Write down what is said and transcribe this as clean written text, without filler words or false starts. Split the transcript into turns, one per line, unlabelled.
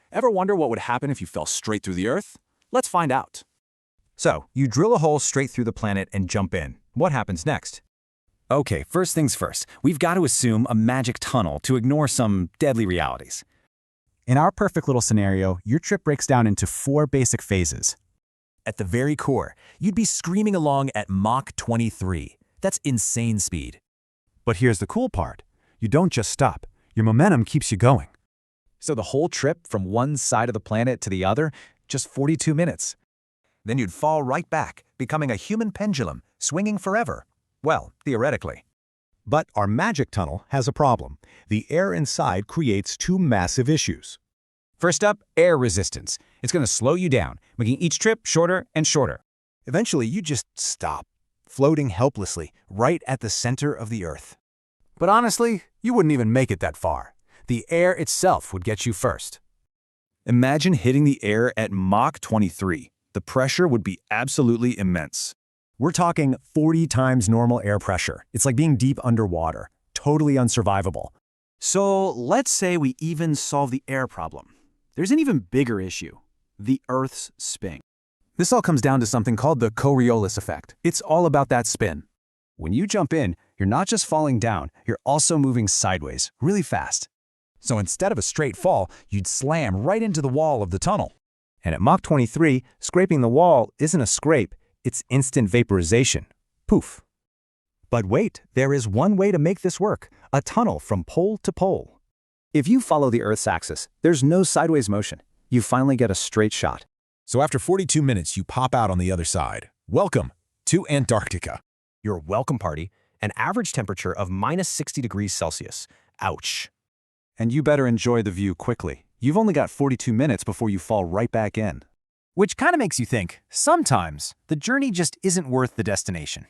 Ever wonder what would happen if you fell straight through the Earth? Let's find out.
So, you drill a hole straight through the planet and jump in. What happens next?
Okay, first things first. We've got to assume a magic tunnel to ignore some deadly realities.
In our perfect little scenario, your trip breaks down into 4 basic phases.
At the very core, you'd be screaming along at Mach 23. That's insane speed.
But here's the cool part. You don't just stop. Your momentum keeps you going.
So the whole trip from one side of the planet to the other, just 42 minutes. Then you'd fall right back, becoming a human pendulum, swinging forever. Well, theoretically.
But our magic tunnel has a problem. The air inside creates 2 massive issues.
First up, air resistance. It's going to slow you down, making each trip shorter and shorter.
Eventually, you just stop, floating helplessly right at the center of the Earth.
But honestly, you wouldn't even make it that far. The air itself would get you first.
Imagine hitting the air at Mach 23. The pressure would be absolutely immense.
We're talking 40 times normal air pressure. It's like being deep underwater, totally unsurvivable.
So let's say we even solve the air problem. There's an even bigger issue, the Earth's spin.
This all comes down to something called the Coriolis effect. It's all about that spin.
When you jump in, you're not just falling down, you're also moving sideways, really fast.
So instead of a straight fall, you'd slam right into the wall of the tunnel.
And at Mach 23, scraping the wall isn't a scrape, it's instant vaporization. Poof. But wait, there is one way to make this work, a tunnel from pole to pole. If you follow the Earth's axis, there's no sideways motion. You finally get a straight shot.
So after 42 minutes, you pop out on the other side. Welcome to Antarctica.
Your welcome party, an average temperature of minus 60 degrees Celsius. Ouch.
And you better enjoy the view quickly. You've only got 42 minutes before you fall right back in.
Which kind of makes you think, sometimes, the journey just isn't worth the destination.